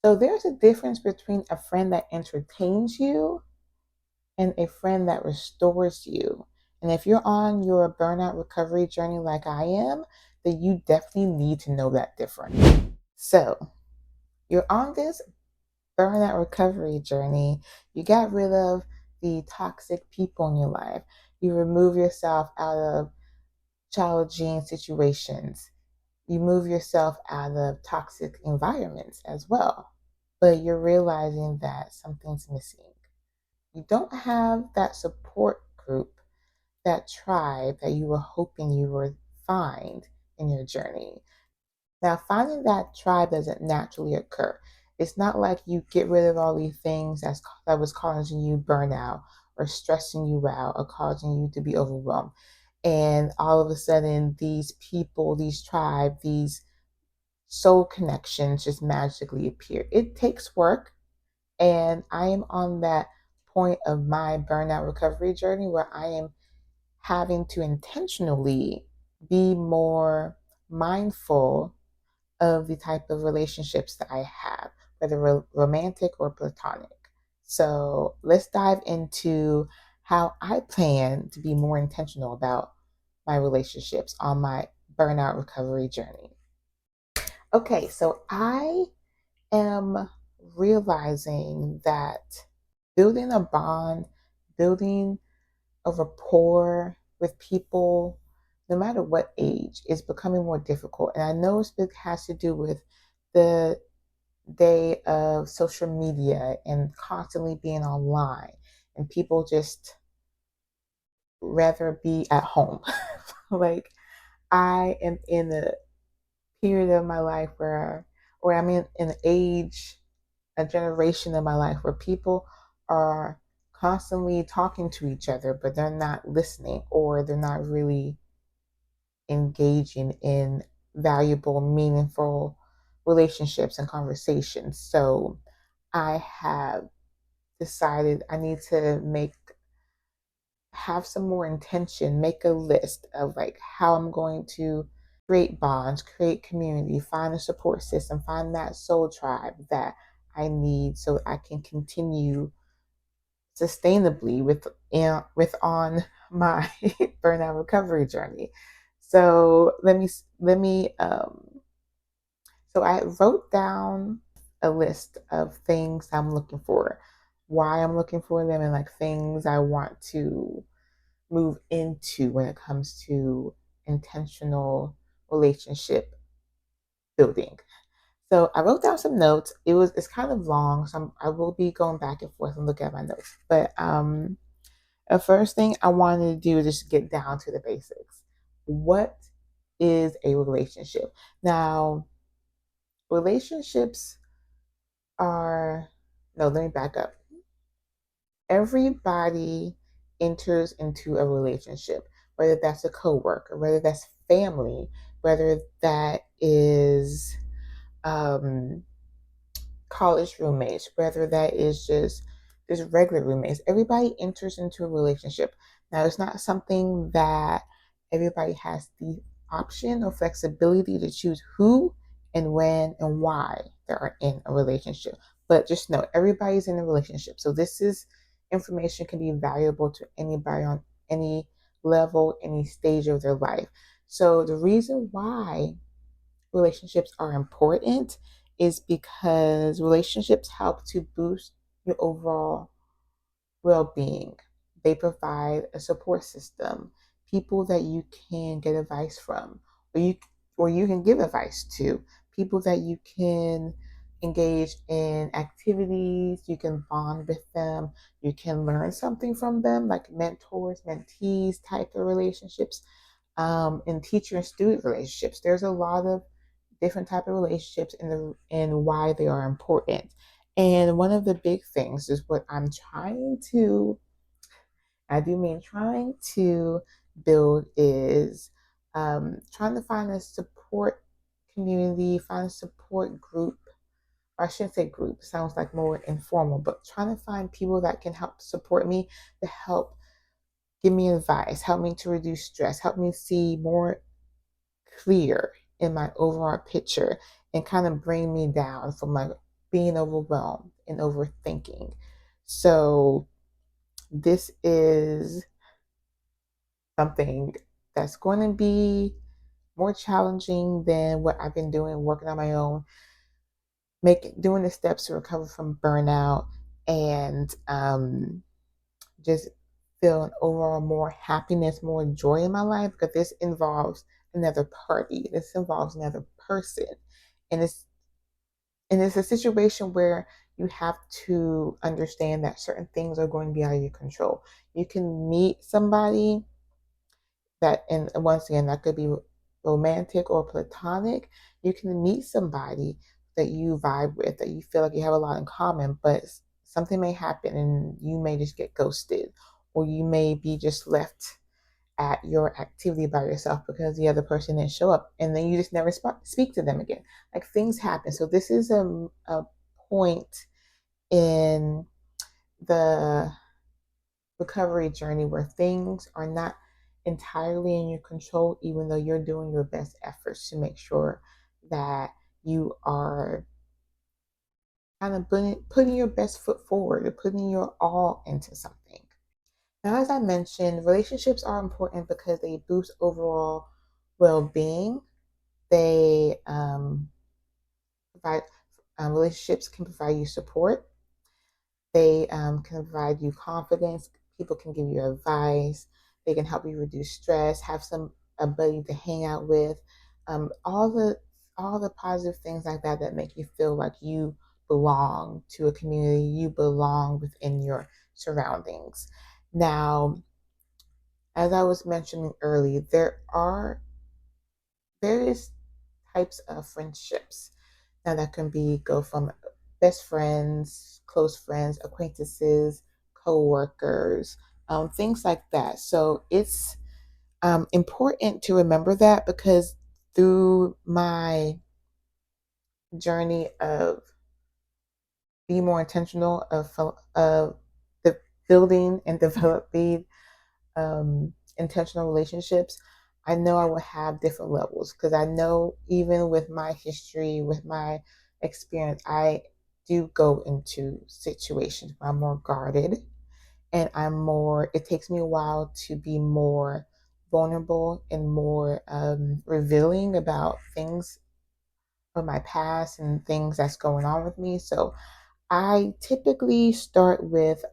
So there's a difference between a friend that entertains you and a friend that restores you. And if you're on your burnout recovery journey like I am, then you definitely need to know that difference. So you're on this burnout recovery journey. You got rid of the toxic people in your life. You remove yourself out of challenging situations. You move yourself out of toxic environments as well. But you're realizing that something's missing. You don't have that support group, that tribe that you were hoping you would find in your journey. Now, finding that tribe doesn't naturally occur. It's not like you get rid of all these things that was causing you burnout or stressing you out or causing you to be overwhelmed. And all of a sudden, these people, these tribe, these soul connections just magically appear. It takes work. And I am on that point of my burnout recovery journey where I am having to intentionally be more mindful of the type of relationships that I have, whether romantic or platonic. So let's dive into how I plan to be more intentional about my relationships on my burnout recovery journey. Okay, so I am realizing that building a bond, building a rapport with people, no matter what age, is becoming more difficult. And I know it has to do with the day of social media and constantly being online, and people just rather be at home. Like, I am in a period of my life or I'm in an age, a generation of my life where people are constantly talking to each other, but they're not listening or they're not really engaging in valuable, meaningful relationships and conversations. So I have decided I need to have some more intention, make a list of like how I'm going to create bonds, create community, find a support system, find that soul tribe that I need so I can continue sustainably with on my burnout recovery journey. So so I wrote down a list of things I'm looking for, why I'm looking for them, and like things I want to move into when it comes to intentional relationship building. So I wrote down some notes. It's kind of long, so I will be going back and forth and look at my notes. But the first thing I wanted to do is just get down to the basics. What is a relationship? Now, relationships are no, let me back up. Everybody enters into a relationship, whether that's a coworker, whether that's family, whether that is um, college roommates, whether that is just regular roommates. Everybody enters into a relationship. Now, it's not something that everybody has the option or flexibility to choose who and when and why they are in a relationship. But just know everybody's in a relationship. So this is information can be valuable to anybody on any level, any stage of their life. So the reason why relationships are important is because relationships help to boost your overall well-being. They provide a support system, people that you can get advice from, or you can give advice to, people that you can engage in activities, you can bond with them, you can learn something from them, like mentors, mentees type of relationships, in teacher and student relationships. There's a lot of different type of relationships and why they are important. And one of the big things is what I do mean trying to build is trying to find a support community, find a support group. Or I shouldn't say group, it sounds like more informal, but trying to find people that can help support me, to help give me advice, help me to reduce stress, help me see more clear in my overall picture and kind of bring me down from like being overwhelmed and overthinking. So this is something that's going to be more challenging than what I've been doing, working on my own, doing the steps to recover from burnout, and just feel an overall more happiness, more joy in my life, because this involves another party. This involves another person. And it's a situation where you have to understand that certain things are going to be out of your control. You can meet somebody that, and once again, that could be romantic or platonic. You can meet somebody that you vibe with, that you feel like you have a lot in common, but something may happen and you may just get ghosted, or you may be just left at your activity by yourself because the other person didn't show up, and then you just never speak to them again. Like, things happen. So this is a point in the recovery journey where things are not entirely in your control, even though you're doing your best efforts to make sure that you are kind of putting your best foot forward, or putting your all into something. Now, as I mentioned, relationships are important because they boost overall well-being. They provide relationships can provide you support. They can provide you confidence. People can give you advice. They can help you reduce stress. Have some ability to hang out with. All the positive things like that that make you feel like you belong to a community. You belong within your surroundings. Now, as I was mentioning earlier, there are various types of friendships. Now that can go from best friends, close friends, acquaintances, co-workers, things like that. So it's important to remember that, because through my journey of being more intentional of the building and developing intentional relationships, I know I will have different levels, because I know even with my history, with my experience, I do go into situations where I'm more guarded, and it takes me a while to be more vulnerable and more revealing about things of my past and things that's going on with me. So I typically start with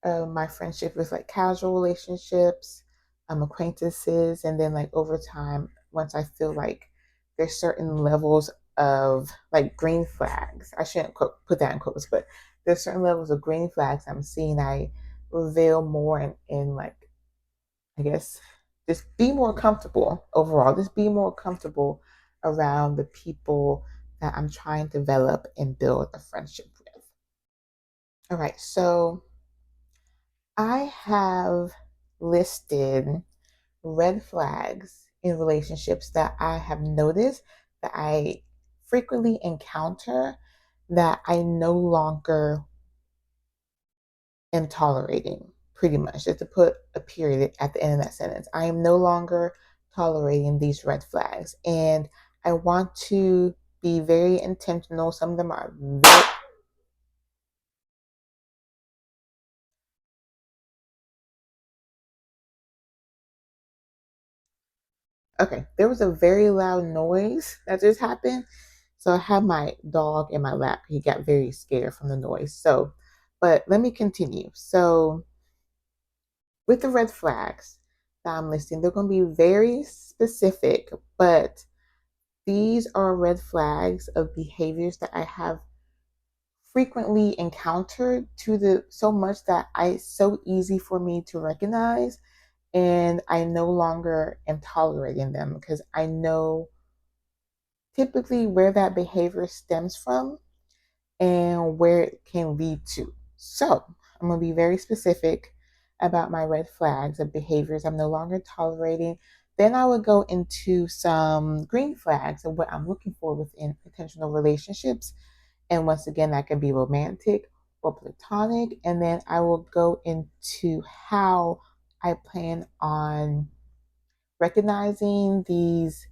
my friendship with like casual relationships, acquaintances, and then like over time, once I feel like there's certain levels of like green flags. I shouldn't put that in quotes, but there's certain levels of green flags I'm seeing. I reveal more and like, I guess, just be more comfortable overall. Just be more comfortable around the people that I'm trying to develop and build a friendship with. All right, so I have listed red flags in relationships that I have noticed that I frequently encounter, that I no longer am tolerating, pretty much. Just to put a period at the end of that sentence. I am no longer tolerating these red flags. And I want to be very intentional. Some of them are very. Okay, there was a very loud noise that just happened. So I had my dog in my lap. He got very scared from the noise. So, but let me continue. So, with the red flags that I'm listing, they're going to be very specific, but these are red flags of behaviors that I have frequently encountered, to the so much that it's so easy for me to recognize, and I no longer am tolerating them, because I know typically where that behavior stems from and where it can lead to. So I'm going to be very specific about my red flags of behaviors I'm no longer tolerating. Then I would go into some green flags of what I'm looking for within intentional relationships. And once again, that can be romantic or platonic. And then I will go into how I plan on recognizing these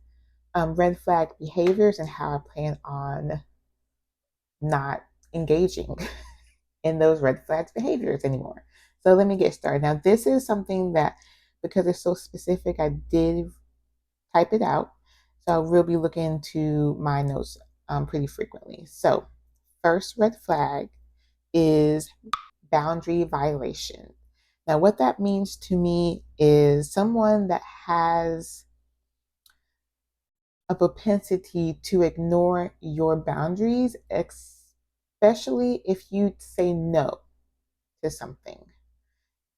red flag behaviors, and how I plan on not engaging in those red flags behaviors anymore. So let me get started. Now, this is something that, because it's so specific, I did type it out. So I will be looking into my notes pretty frequently. So, first red flag is boundary violation. Now, what that means to me is someone that has a propensity to ignore your boundaries, especially if you say no to something.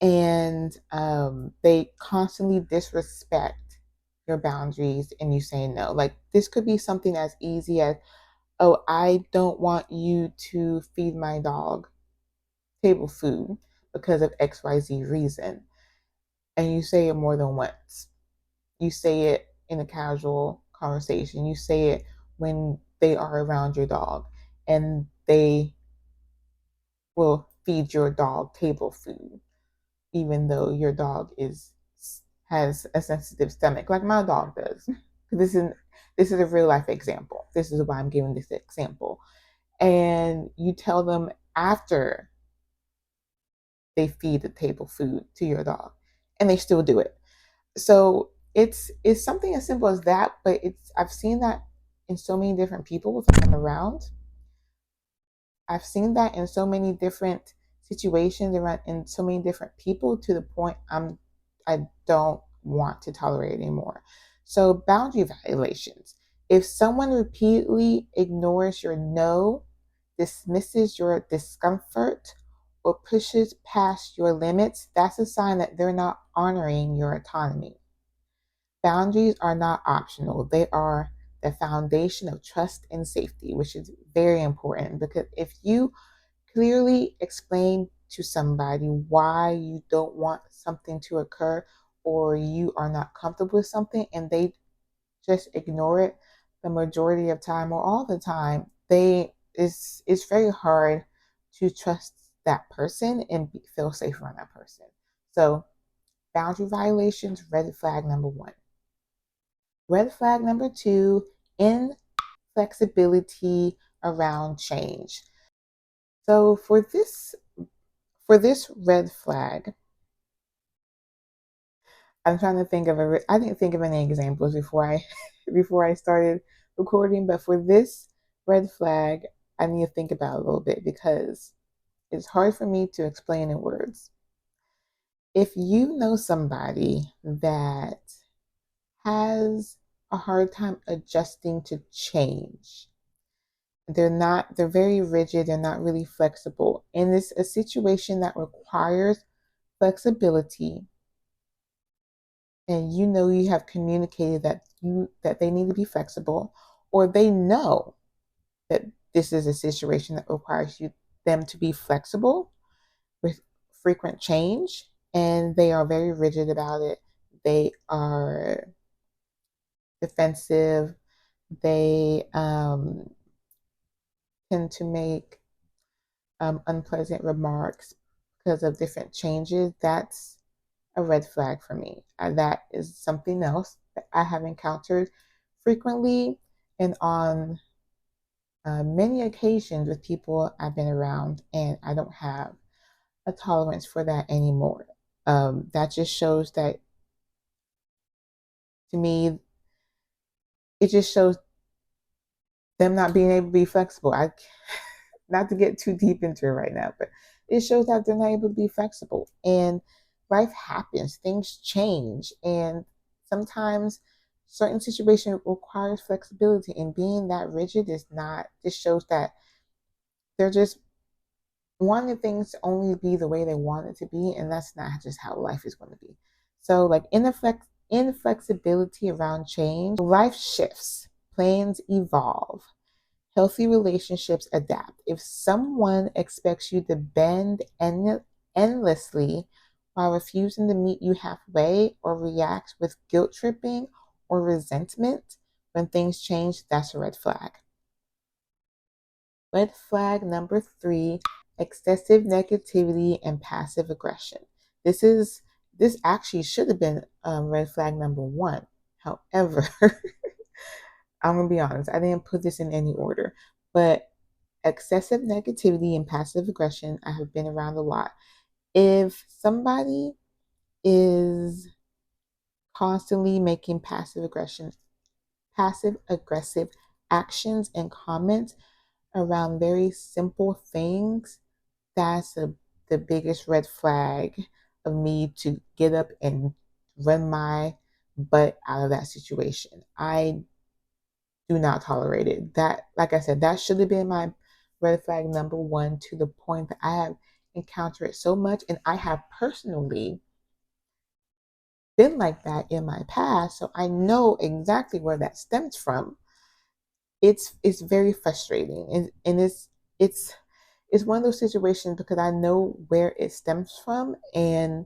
And they constantly disrespect your boundaries and you say no. Like, this could be something as easy as, oh, I don't want you to feed my dog table food because of XYZ reason. And you say it more than once. You say it in a casual conversation. You say it when they are around your dog and they will feed your dog table food, even though your dog has a sensitive stomach, like my dog does. This is a real life example. This is why I'm giving this example. And you tell them after they feed the table food to your dog, and they still do it. So it's something as simple as that, but I've seen that in so many different people that I'm around. I've seen that in so many different situations around in so many different people to the point I don't want to tolerate anymore. So boundary violations. If someone repeatedly ignores your no, dismisses your discomfort, or pushes past your limits, that's a sign that they're not honoring your autonomy. Boundaries are not optional. They are the foundation of trust and safety, which is very important because if you clearly explain to somebody why you don't want something to occur or you are not comfortable with something and they just ignore it the majority of time or all the time, it's very hard to trust that person and feel safe around that person. So boundary violations, red flag number one. Red flag number two, inflexibility around change. So for this red flag, I'm trying to think of I didn't think of any examples before I before I started recording, but for this red flag, I need to think about it a little bit because it's hard for me to explain in words. If you know somebody that has a hard time adjusting to change, they're very rigid, they're not really flexible, and it's a situation that requires flexibility, and you know you have communicated that they need to be flexible, or they know that this is a situation that requires them to be flexible with frequent change, and they are very rigid about it. They are defensive. They tend to make unpleasant remarks because of different changes. That's a red flag for me. That is something else that I have encountered frequently and on many occasions with people I've been around, and I don't have a tolerance for that anymore. That just shows that, to me, it just shows them not being able to be flexible. Not to get too deep into it right now, but it shows that they're not able to be flexible. And life happens, things change, and sometimes certain situations requires flexibility. And being that rigid is not. Just shows that they're just wanting things to only be the way they want it to be, and that's not just how life is going to be. So, like inflexibility around change, life shifts, plans evolve. Healthy relationships adapt. If someone expects you to bend endlessly while refusing to meet you halfway or reacts with guilt tripping or resentment when things change, that's a red flag. Red flag number three, excessive negativity and passive aggression. This actually should have been red flag number one. However, I'm gonna be honest, I didn't put this in any order, but excessive negativity and passive aggression, I have been around a lot. If somebody is constantly making passive aggressive actions and comments around very simple things, that's the biggest red flag of me to get up and run my butt out of that situation. I do not tolerate it. That, like I said, that should have been my red flag number one, to the point that I have encountered it so much, and I have personally been like that in my past, so I know exactly where that stems from. It's very frustrating, and it's one of those situations because I know where it stems from, and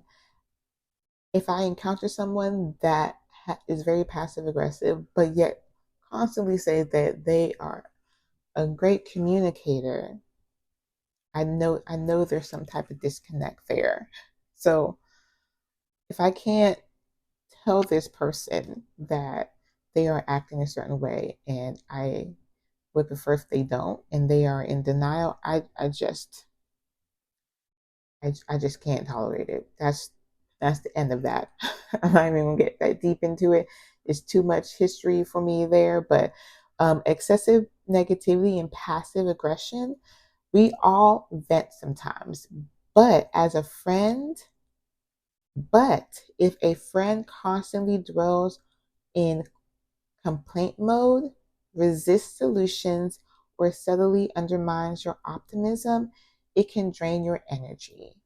if I encounter someone that is very passive aggressive, but yet constantly say that they are a great communicator, I know there's some type of disconnect there. So if I can't tell this person that they are acting a certain way, and I would prefer if they don't, and they are in denial, I just can't tolerate it. That's the end of that. I'm not even gonna get that deep into it. It's too much history for me there, but excessive negativity and passive aggression, we all vent sometimes. But as a friend, but if a friend constantly dwells in complaint mode, resists solutions, or subtly undermines your optimism, it can drain your energy.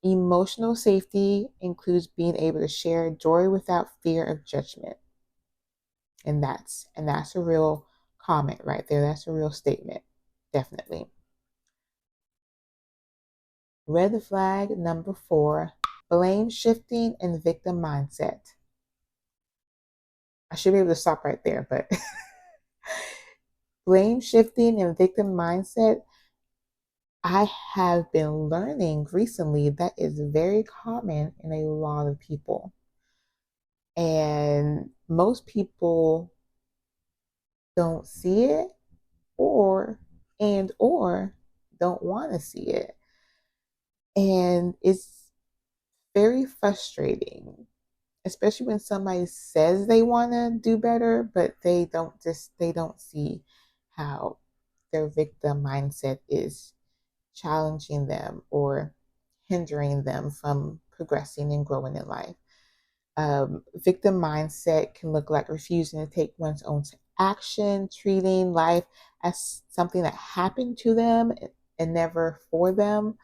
Emotional safety includes being able to share joy without fear of judgment. And that's a real comment right there. That's a real statement. Definitely. Red flag number 4, blame shifting and victim mindset. I should be able to stop right there, but blame shifting and victim mindset, I have been learning recently that is very common in a lot of people. And most people don't see it, or don't want to see it. And it's very frustrating, especially when somebody says they want to do better, but they don't see how their victim mindset is challenging them or hindering them from progressing and growing in life. Victim mindset can look like refusing to take one's own action, treating life as something that happened to them and never for them.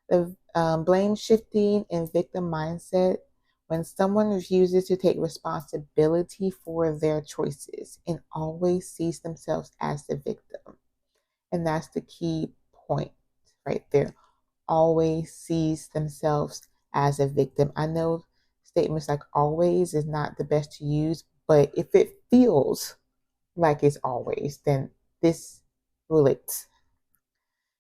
The blame shifting and victim mindset, when someone refuses to take responsibility for their choices and always sees themselves as the victim. And that's the key point right there. Always sees themselves as a victim. I know statements like always is not the best to use, but if it feels like it's always, then this relates.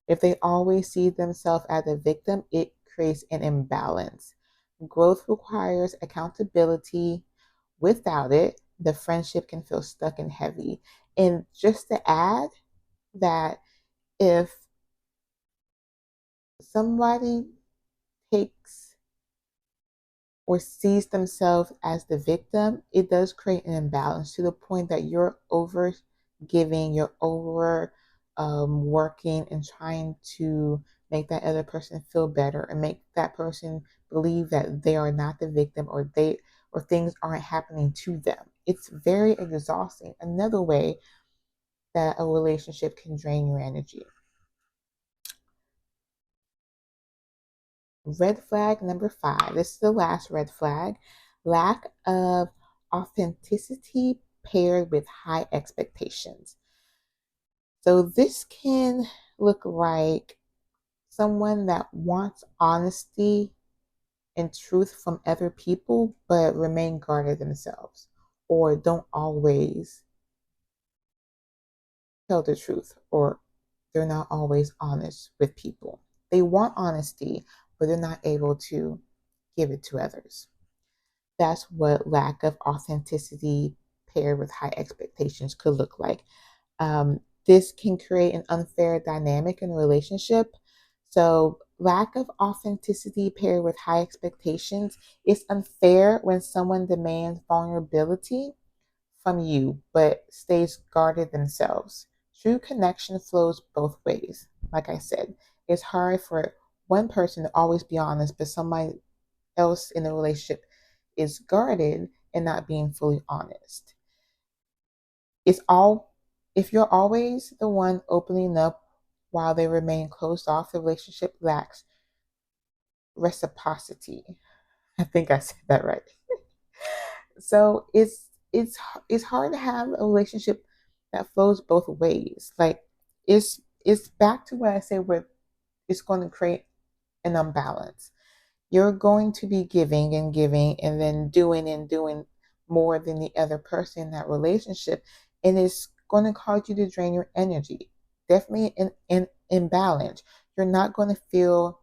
If they always see themselves as a victim, it creates an imbalance. Growth requires accountability. Without it, the friendship can feel stuck and heavy. And just to add that, if somebody takes or sees themselves as the victim, it does create an imbalance to the point that you're over giving, you're over working and trying to make that other person feel better and make that person believe that they are not the victim, or things aren't happening to them. It's very exhausting. Another way that a relationship can drain your energy. Red flag number 5. This is the last red flag. Lack of authenticity paired with high expectations. So this can look like someone that wants honesty and truth from other people, but remain guarded themselves, or don't always tell the truth, or they're not always honest with people. They want honesty, but they're not able to give it to others. That's what lack of authenticity paired with high expectations could look like. this can create an unfair dynamic in a relationship. So, lack of authenticity paired with high expectations is unfair when someone demands vulnerability from you but stays guarded themselves. True connection flows both ways. Like I said, it's hard for one person to always be honest, but somebody else in the relationship is guarded and not being fully honest. It's all if you're always the one opening up while they remain closed off, the relationship lacks reciprocity. I think I said that right. So it's hard to have a relationship that flows both ways. Like it's back to what I say where it's going to create an imbalance. You're going to be giving and then doing more than the other person in that relationship, and it's going to cause you to drain your energy. Definitely an imbalance. You're not going to feel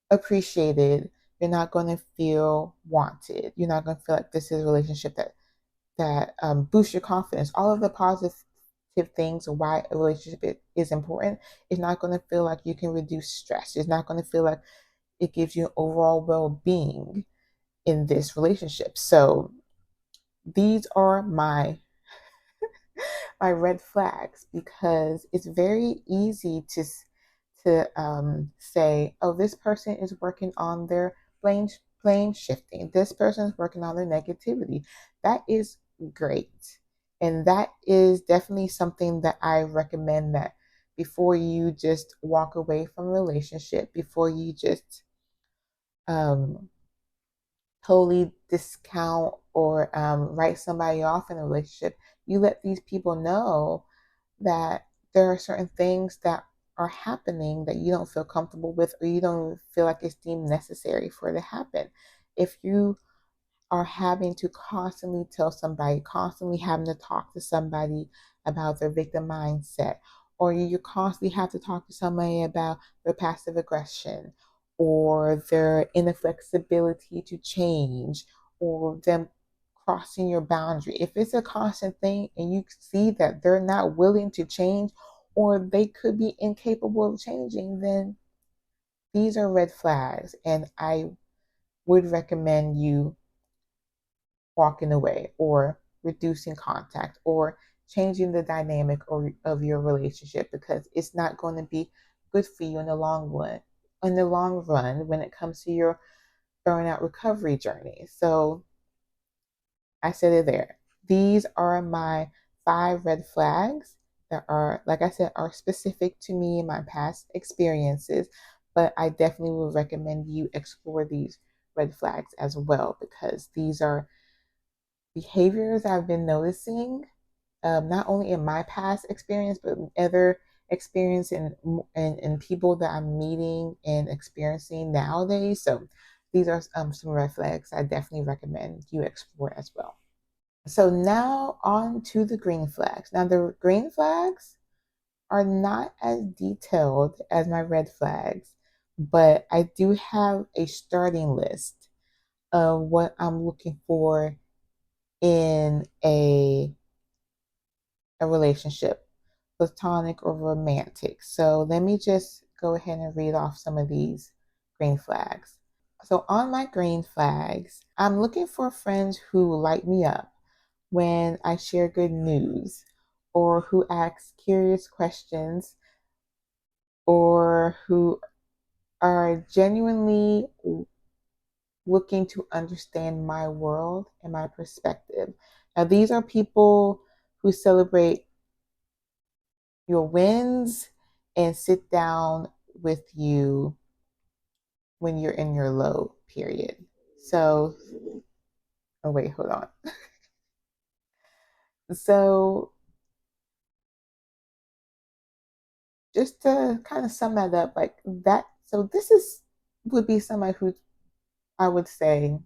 appreciated. You're not going to feel wanted. You're not going to feel like this is a relationship that boosts your confidence. All of the positive things of why a relationship is important is not going to feel like you can reduce stress. It's not going to feel like it gives you overall well-being in this relationship. So these are my red flags because it's very easy to say, oh, this person is working on their blame blame shifting. This person is working on their negativity. That is great, and that is definitely something that I recommend that before you just walk away from a relationship, before you just um, totally discount or write somebody off in a relationship, you let these people know that there are certain things that are happening that you don't feel comfortable with or you don't feel like it's deemed necessary for it to happen. If you are having to constantly tell somebody, constantly having to talk to somebody about their victim mindset, or you constantly have to talk to somebody about their passive aggression, or their inflexibility to change, or them crossing your boundary. If it's a constant thing and you see that they're not willing to change, or they could be incapable of changing, then these are red flags. And I would recommend you walking away or reducing contact or changing the dynamic of your relationship because it's not going to be good for you in the long run when it comes to your burnout recovery journey. So I said it there. These are my 5 red flags that are, like I said, are specific to me and my past experiences, but I definitely would recommend you explore these red flags as well because these are behaviors I've been noticing, not only in my past experience, but in other experience and people that I'm meeting and experiencing nowadays. So these are some red flags I definitely recommend you explore as well. So now on to the green flags. Now the green flags are not as detailed as my red flags, but I do have a starting list of what I'm looking for in a relationship, platonic or romantic. So let me just go ahead and read off some of these green flags. So on my green flags, I'm looking for friends who light me up when I share good news or who ask curious questions or who are genuinely looking to understand my world and my perspective. Now, these are people who celebrate your wins and sit down with you when you're in your low period. So, oh, wait, hold on. So, just to kind of sum that up, like that, so this is would be somebody who I would say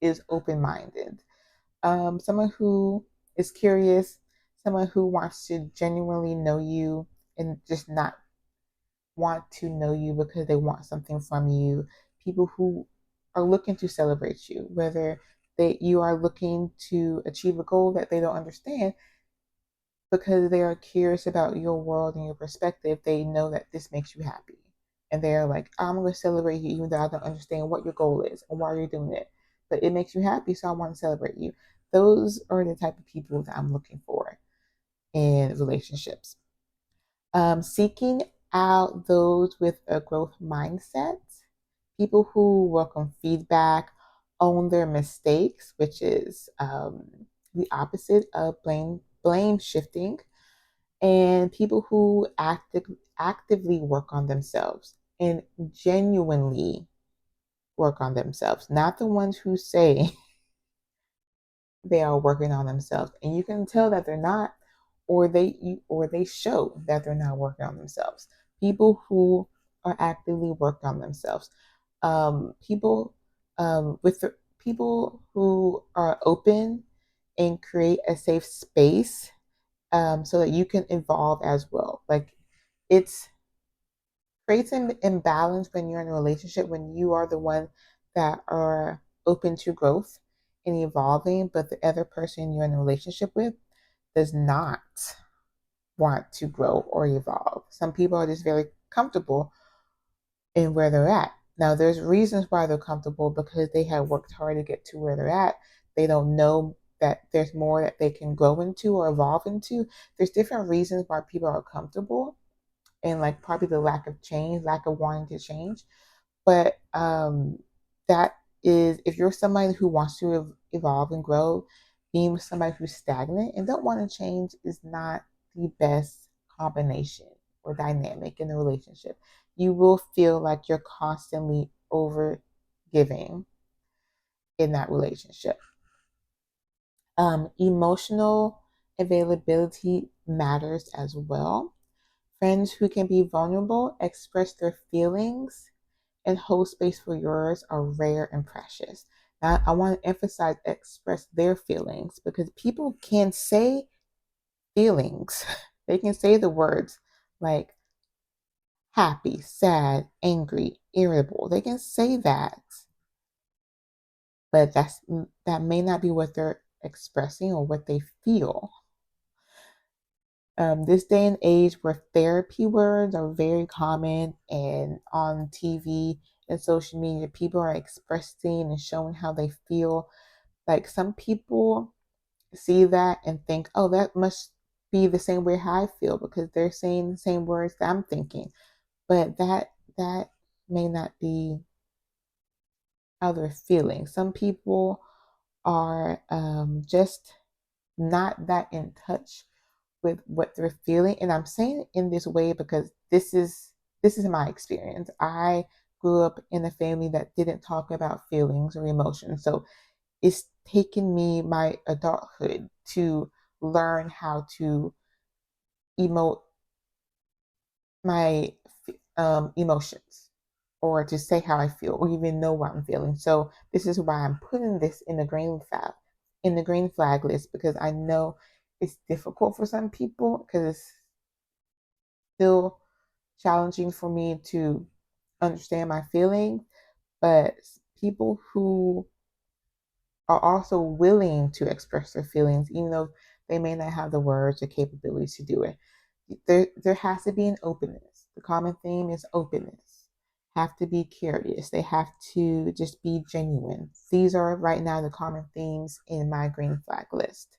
is open minded, someone who is curious, someone who wants to genuinely know you and just not want to know you because they want something from you, people who are looking to celebrate you, whether you are looking to achieve a goal that they don't understand, because they are curious about your world and your perspective, they know that this makes you happy. And they're like, I'm going to celebrate you even though I don't understand what your goal is and why you're doing it. But it makes you happy, so I want to celebrate you. Those are the type of people that I'm looking for in relationships. Seeking out those with a growth mindset, people who welcome feedback, own their mistakes, which is the opposite of blame shifting, and people who actively work on themselves and genuinely work on themselves, not the ones who say they are working on themselves and you can tell that they're not, or they show that they're not working on themselves. People who are actively working on themselves, people with the people who are open and create a safe space, so that you can evolve as well. Like, it's creates an imbalance when you're in a relationship, when you are the one that are open to growth and evolving, but the other person you're in a relationship with does not want to grow or evolve. Some people are just very comfortable in where they're at. Now, there's reasons why they're comfortable, because they have worked hard to get to where they're at. They don't know that there's more that they can grow into or evolve into. There's different reasons why people are comfortable, and like probably the lack of change, lack of wanting to change. But that is, if you're somebody who wants to evolve and grow, being with somebody who's stagnant and don't want to change is not the best combination or dynamic in the relationship. You will feel like you're constantly over giving in that relationship. Emotional availability matters as well. Friends who can be vulnerable, express their feelings, and hold space for yours are rare and precious. Now, I want to emphasize express their feelings, because people can say feelings. They can say the words like happy, sad, angry, irritable. They can say that, but that may not be what they're expressing or what they feel. This day and age where therapy words are very common, and on TV and social media, people are expressing and showing how they feel. Like, some people see that and think, oh, that must be the same way how I feel, because they're saying the same words that I'm thinking. But that may not be how they're feeling. Some people are just not that in touch with what they're feeling. And I'm saying it in this way because this is my experience. I grew up in a family that didn't talk about feelings or emotions. So it's taken me my adulthood to learn how to emote my emotions, or to say how I feel, or even know what I'm feeling. So this is why I'm putting this in the green flag list, because I know it's difficult for some people, because it's still challenging for me to understand my feelings. But people who are also willing to express their feelings, even though they may not have the words or capabilities to do it. There has to be an openness. The common theme is openness. Have to be curious. They have to just be genuine. These are right now the common themes in my green flag list.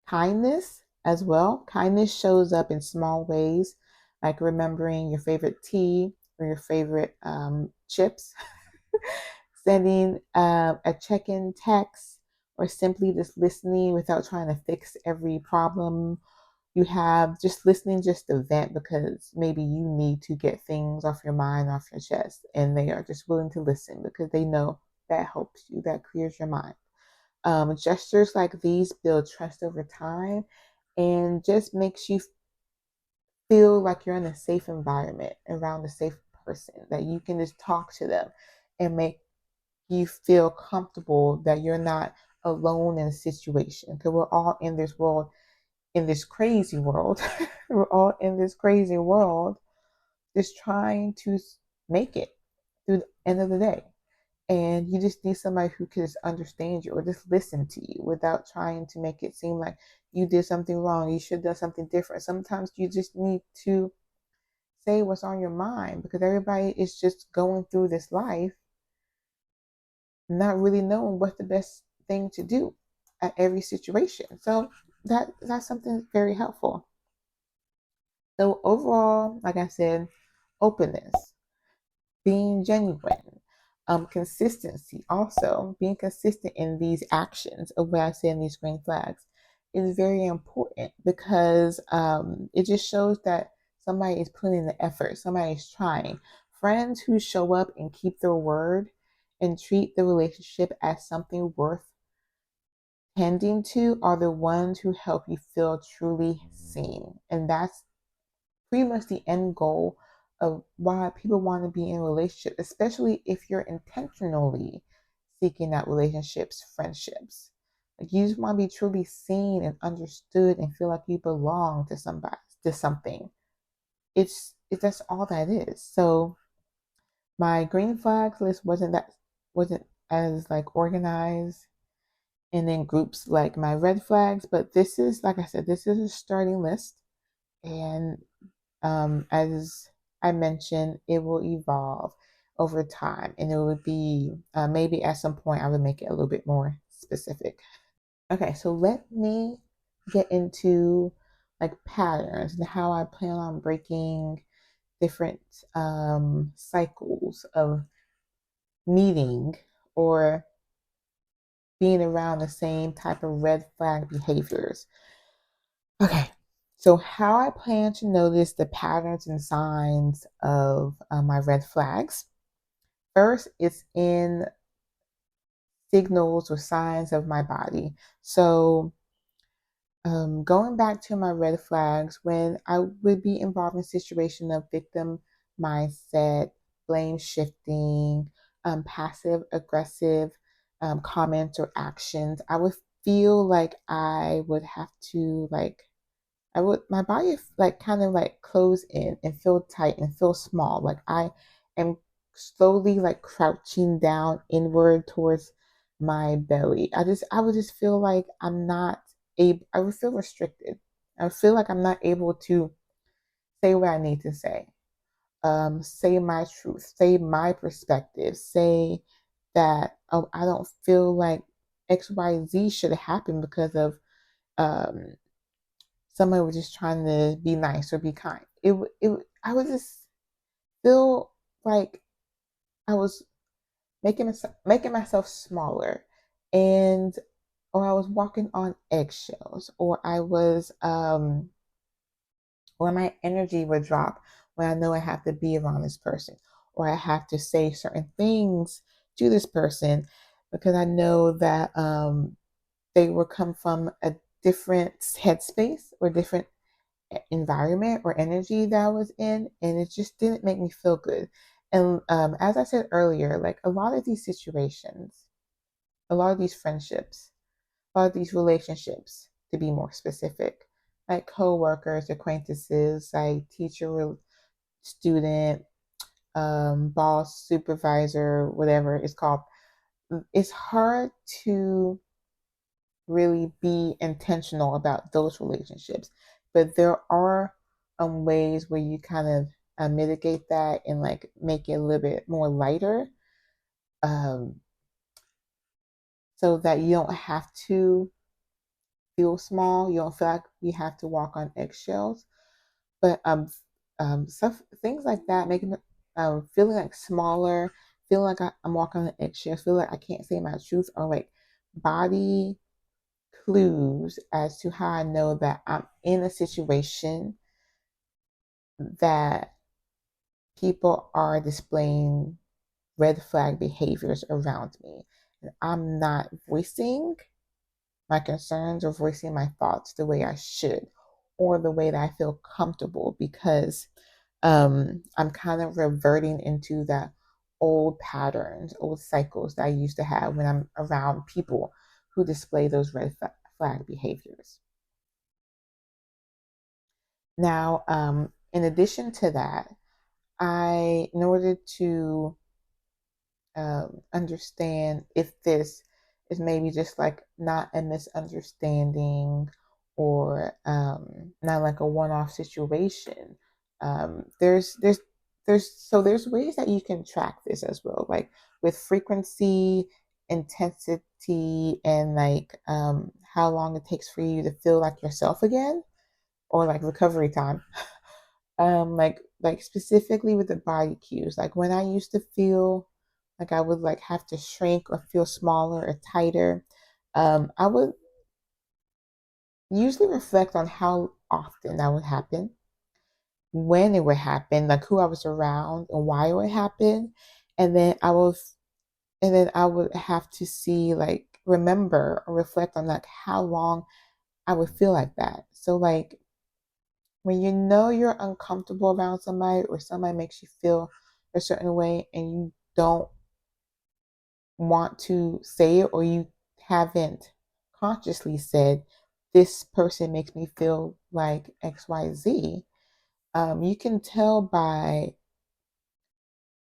Kindness as well. Kindness shows up in small ways, like remembering your favorite tea or your favorite chips, sending a check in text, or simply just listening without trying to fix every problem you have. Just listening just to vent, because maybe you need to get things off your mind, off your chest, and they are just willing to listen because they know that helps you, that clears your mind. Gestures like these build trust over time and just makes you feel like you're in a safe environment around a safe person, that you can just talk to them and make you feel comfortable that you're not alone in a situation. Because we're all in this world, in this crazy world. We're all in this crazy world just trying to make it through the end of the day. And you just need somebody who can just understand you or just listen to you without trying to make it seem like you did something wrong, you should have done something different. Sometimes you just need to say what's on your mind, because everybody is just going through this life not really knowing what's the best thing to do at every situation. So that's something very helpful. So overall, like I said, openness, being genuine, consistency, also being consistent in these actions of what I say in these green flags is very important, because it just shows that somebody is putting in the effort, somebody is trying. Friends who show up and keep their word and treat the relationship as something worth tending to are the ones who help you feel truly seen. And that's pretty much the end goal of why people want to be in a relationship, especially if you're intentionally seeking out relationships, friendships. Like, you just want to be truly seen and understood and feel like you belong to somebody, to something. It's that's all that is. So my green flags list wasn't as like organized and then groups like my red flags, but this is, like I said, this is a starting list. And as I mentioned, it will evolve over time, and it would be maybe at some point I would make it a little bit more specific. Okay, so let me get into like patterns and how I plan on breaking different cycles of meeting or being around the same type of red flag behaviors. Okay, so how I plan to notice the patterns and signs of my red flags. First, it's in signals or signs of my body. So, going back to my red flags, when I would be involved in a situation of victim mindset, blame shifting, passive aggressive comments or actions, I would feel like I would have to like I would my body like kind of like close in and feel tight and feel small. Like I am slowly like crouching down inward towards my belly. I would just feel like I'm not able I would feel restricted. I would feel like I'm not able to say what I need to say. Say my truth, say my perspective, say that I don't feel like XYZ should have happened because of um somebody was just trying to be nice or be kind. I would just feel like I was making myself smaller, and or I was walking on eggshells, or my energy would drop when I know I have to be around this person, or I have to say certain things to this person because I know that they will come from a different headspace or different environment or energy that I was in, and it just didn't make me feel good. And as I said earlier, like a lot of these situations, a lot of these friendships, a lot of these relationships, to be more specific, like co-workers, acquaintances, like teacher, student, boss, supervisor, whatever it's called. It's hard to really be intentional about those relationships. But there are ways where you kind of mitigate that and like make it a little bit more lighter, um, so that you don't have to feel small. You don't feel like you have to walk on eggshells. But stuff things like that, making feeling like smaller, feeling like I'm walking on eggshells, feel like I can't say my truth, or like body clues as to how I know that I'm in a situation that people are displaying red flag behaviors around me. And I'm not voicing my concerns or voicing my thoughts the way I should, or the way that I feel comfortable, because I'm kind of reverting into that old patterns, old cycles that I used to have when I'm around people who display those red flag behaviors. Now, in addition to that, in order to understand if this is maybe just like not a misunderstanding, or not like a one-off situation. There's ways that you can track this as well, like with frequency, intensity, and like how long it takes for you to feel like yourself again, or like recovery time. Like specifically with the body cues, like when I used to feel like I would like have to shrink or feel smaller or tighter, I would usually reflect on how often that would happen, when it would happen, like who I was around and why it would happen. And then I would have to see, like, remember or reflect on like how long I would feel like that. So like when you know you're uncomfortable around somebody, or somebody makes you feel a certain way and you don't want to say it, or you haven't consciously said, this person makes me feel like XYZ, you can tell by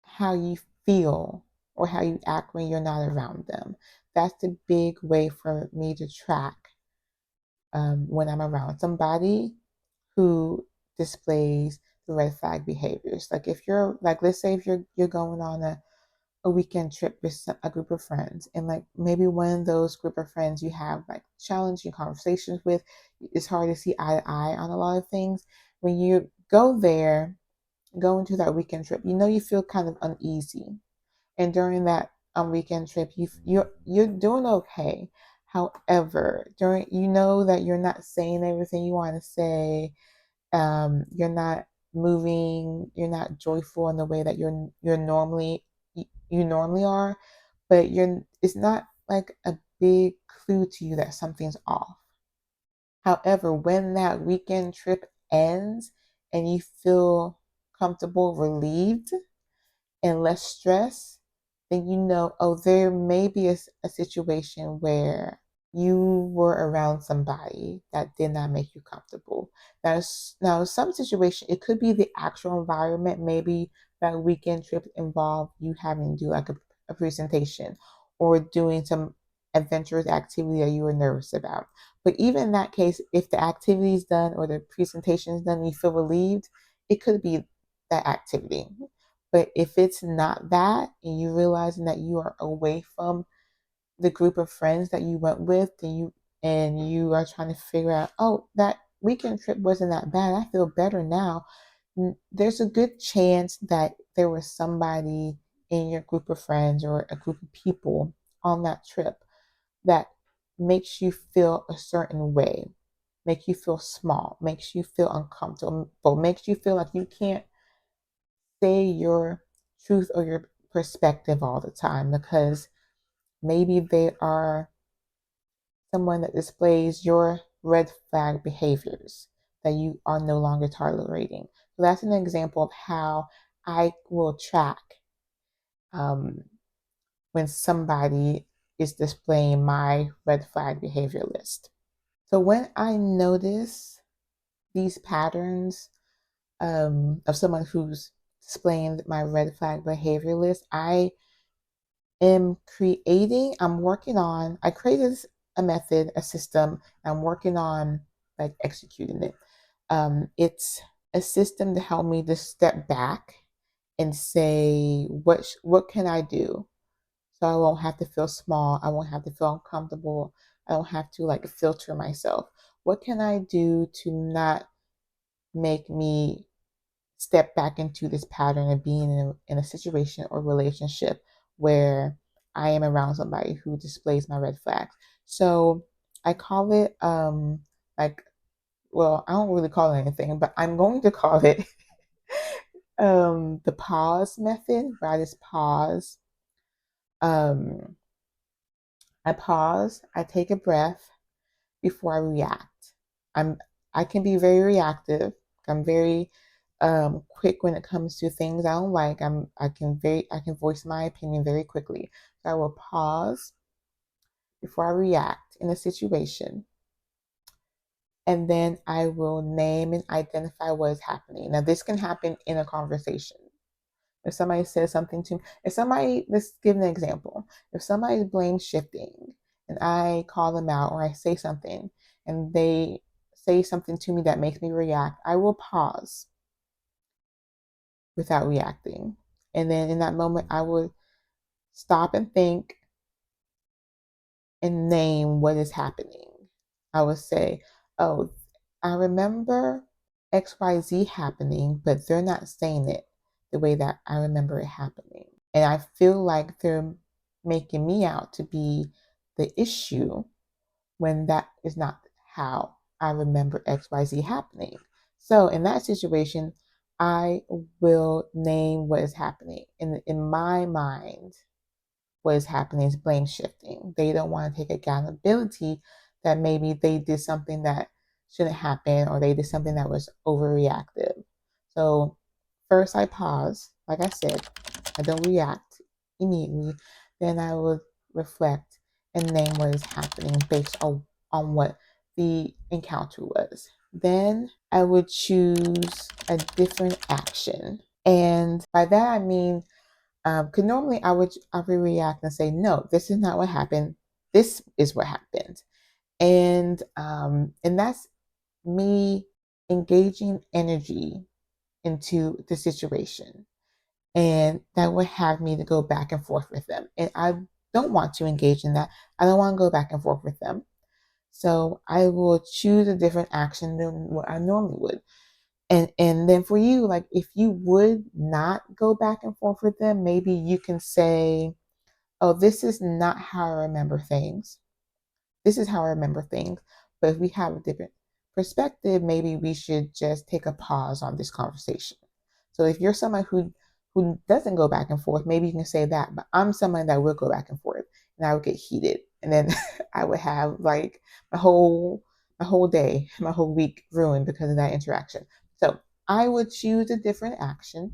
how you feel or how you act when you're not around them. That's the big way for me to track when I'm around somebody who displays the red flag behaviors. Like if you're like, let's say if you're going on a weekend trip with a group of friends, and like maybe one of those group of friends you have like challenging conversations with, it's hard to see eye to eye on a lot of things. When you go into that weekend trip, you know you feel kind of uneasy, and during that weekend trip, you're doing okay. However, during, you know that you're not saying everything you want to say, you're not moving, you're not joyful in the way that you normally are, but you're it's not like a big clue to you that something's off. However, when that weekend trip ends and you feel comfortable, relieved, and less stress, then you know, oh, there may be a situation where you were around somebody that did not make you comfortable. Now, some situation, it could be the actual environment. Maybe that weekend trip involved you having to do like a presentation, or doing some adventurous activity that you were nervous about. But even in that case, if the activity is done or the presentation is done and you feel relieved, it could be that activity. But if it's not that, and you realizing that you are away from the group of friends that you went with, and you are trying to figure out, oh, that weekend trip wasn't that bad, I feel better now. There's a good chance that there was somebody in your group of friends or a group of people on that trip that makes you feel a certain way, make you feel small, makes you feel uncomfortable, makes you feel like you can't say your truth or your perspective all the time, because maybe they are someone that displays your red flag behaviors that you are no longer tolerating. So that's an example of how I will track um, when somebody is displaying my red flag behavior list. So when I notice these patterns of someone who's displaying my red flag behavior list, I created a method, a system. I'm working on like executing it. It's a system to help me to step back and say, what can I do? So I won't have to feel small. I won't have to feel uncomfortable. I don't have to like filter myself. What can I do to not make me step back into this pattern of being in a situation or relationship where I am around somebody who displays my red flags? So I call it like, well, I don't really call it anything, but I'm going to call it the pause method, where I just pause. Um I pause, I take a breath before I react. I'm I can be very reactive. I'm very quick when it comes to things I don't like. I can voice my opinion very quickly. So I will pause before I react in a situation, and then I will name and identify what is happening. Now this can happen in a conversation. If somebody says something to me, let's give an example. If somebody blames shifting and I call them out, or I say something and they say something to me that makes me react, I will pause without reacting. And then in that moment, I would stop and think and name what is happening. I would say, oh, I remember XYZ happening, but they're not saying it the way that I remember it happening. And I feel like they're making me out to be the issue when that is not how I remember XYZ happening. So in that situation, I will name what is happening. In my mind, what is happening is blame shifting. They don't want to take accountability that maybe they did something that shouldn't happen or they did something that was overreactive. So first I pause, like I said, I don't react immediately. Then I would reflect and name what is happening based on what the encounter was. Then I would choose a different action. And by that I mean, because normally I would react and say, no, this is not what happened. This is what happened. And that's me engaging energy into the situation. And that would have me to go back and forth with them. And I don't want to engage in that. I don't want to go back and forth with them. So I will choose a different action than what I normally would. And then for you, like if you would not go back and forth with them, maybe you can say, oh, this is not how I remember things. This is how I remember things. But if we have a different perspective, maybe we should just take a pause on this conversation. So if you're someone who doesn't go back and forth, maybe you can say that. But I'm someone that will go back and forth, and I would get heated, and then I would have like my whole day, my whole week ruined because of that interaction. So I would choose a different action,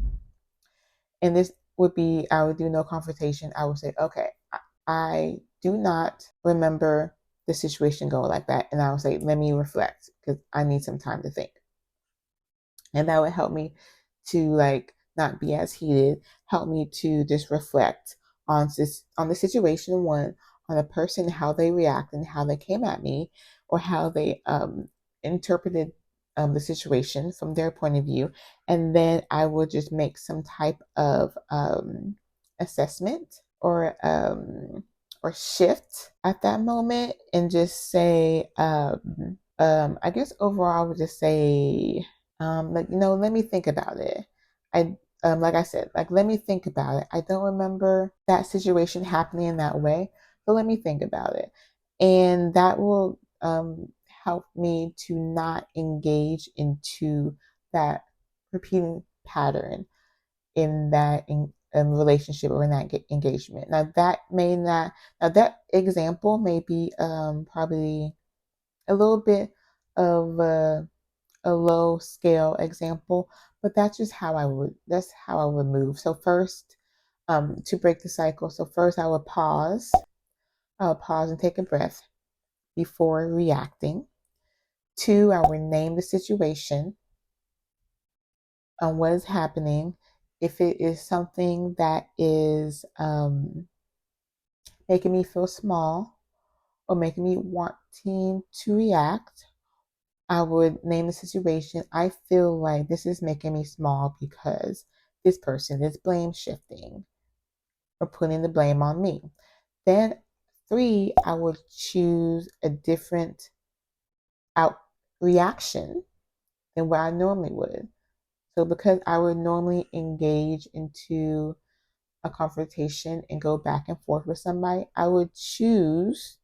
and this would be I would do no confrontation. I would say, okay, I do not remember the situation going like that, and I would say, let me reflect because I need some time to think. And that would help me to like not be as heated, help me to just reflect on the situation, one, on the person, how they react and how they came at me, or how they interpreted the situation from their point of view. And then I would just make some type of assessment or shift at that moment and just say I guess overall I would just say like, let me think about it. I like I said, like let me think about it. I don't remember that situation happening in that way, but let me think about it. And that will help me to not engage into that repeating pattern in that relationship or in that engagement. Now that example may be probably a little bit of a low scale example, but that's how I would move. So first, to break the cycle. So first I would pause. I would pause and take a breath before reacting. Two, I would name the situation on what is happening. If it is something that is making me feel small or making me wanting to react, I would name the situation. I feel like this is making me small because this person is blame shifting or putting the blame on me. Then, three, I would choose a different out reaction than what I normally would. So, because I would normally engage into a confrontation and go back and forth with somebody, I would choose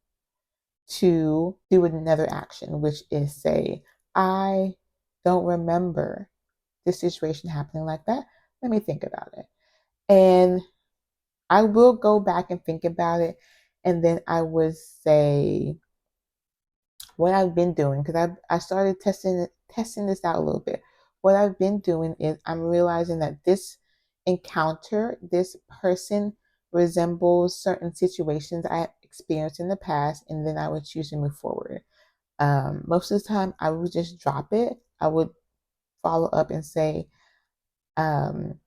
to do another action, which is say, I don't remember this situation happening like that. Let me think about it. And I will go back and think about it. And then I would say what I've been doing, because I started testing this out a little bit. What I've been doing is I'm realizing that this encounter, this person resembles certain situations I experienced in the past, and then I would choose to move forward. Most of the time, I would just drop it. I would follow up and say, um,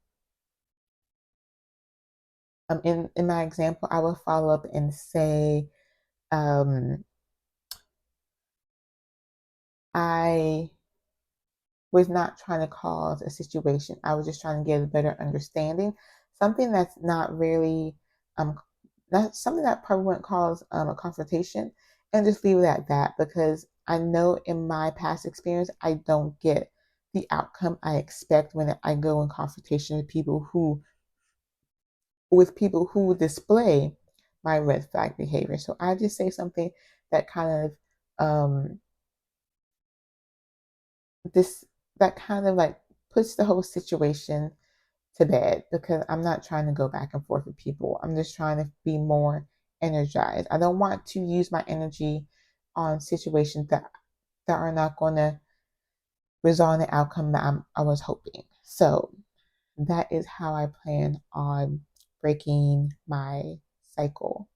in my example, I would follow up and say, um, I was not trying to cause a situation. I was just trying to get a better understanding. Something that's not really, um, not something that probably wouldn't cause a confrontation, and just leave it at that because I know in my past experience, I don't get the outcome I expect when I go in confrontation with people who display my red flag behavior. So I just say something that kind of um, this that kind of like puts the whole situation to bed because I'm not trying to go back and forth with people. I'm just trying to be more energized. I don't want to use my energy on situations that are not going to result in the outcome that I was hoping. So that is how I plan on breaking my cycle.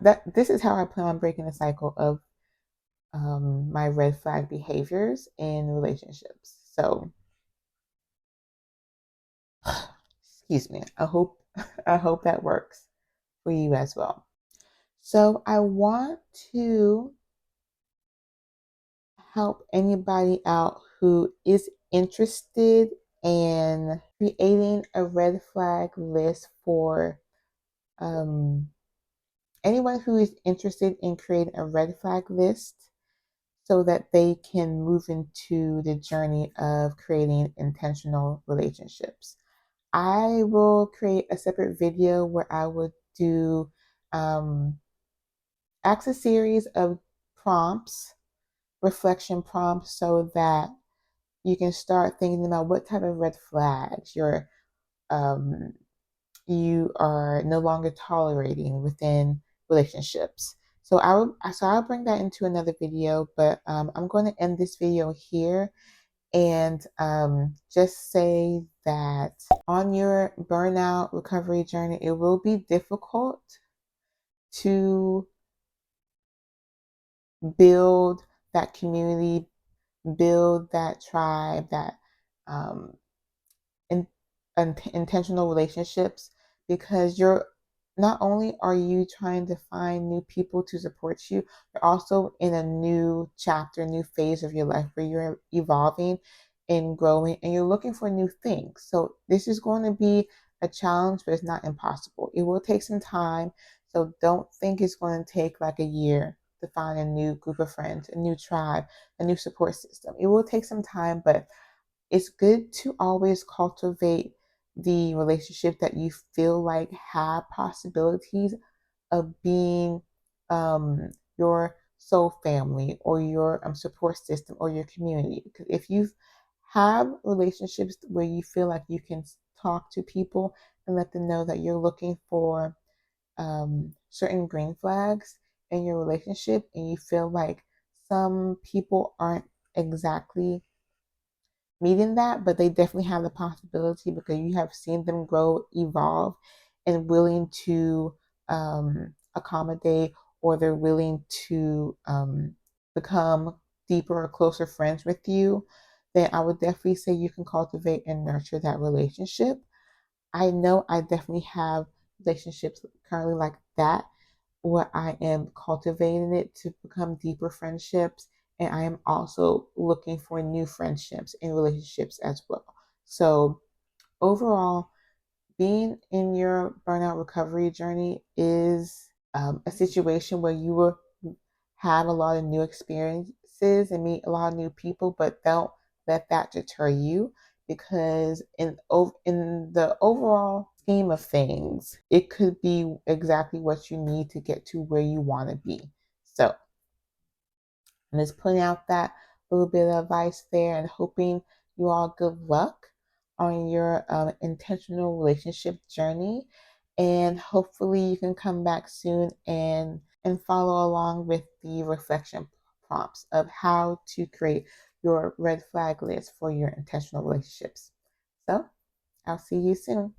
That this is how I plan on breaking the cycle of my red flag behaviors in relationships. So, excuse me. I hope that works for you as well. So, I want to help anybody out who is interested in creating a red flag list for um, anyone who is interested in creating a red flag list so that they can move into the journey of creating intentional relationships. I will create a separate video where I would do ask a series of prompts, reflection prompts, so that you can start thinking about what type of red flags um, you are no longer tolerating within relationships. So I'll bring that into another video, but I'm going to end this video here and just say that on your burnout recovery journey, it will be difficult to build that community, build that tribe, that um, in, intentional relationships because you're not only are you trying to find new people to support you, you're also in a new chapter, new phase of your life where you're evolving and growing and you're looking for new things. So this is going to be a challenge, but it's not impossible. It will take some time. So don't think it's going to take like a year to find a new group of friends, a new tribe, a new support system. It will take some time, but it's good to always cultivate the relationship that you feel like have possibilities of being your soul family or your support system or your community. Because if you have relationships where you feel like you can talk to people and let them know that you're looking for certain green flags in your relationship and you feel like some people aren't exactly meeting that, but they definitely have the possibility because you have seen them grow, evolve, and willing to accommodate, or they're willing to become deeper or closer friends with you. Then I would definitely say you can cultivate and nurture that relationship. I know I definitely have relationships currently like that where I am cultivating it to become deeper friendships. And I am also looking for new friendships and relationships as well. So, overall, being in your burnout recovery journey is a situation where you will have a lot of new experiences and meet a lot of new people, but don't let that deter you because in the overall scheme of things, it could be exactly what you need to get to where you want to be. So I'm just putting out that little bit of advice there and hoping you all good luck on your intentional relationship journey. And hopefully you can come back soon and follow along with the reflection prompts of how to create your red flag list for your intentional relationships. So I'll see you soon.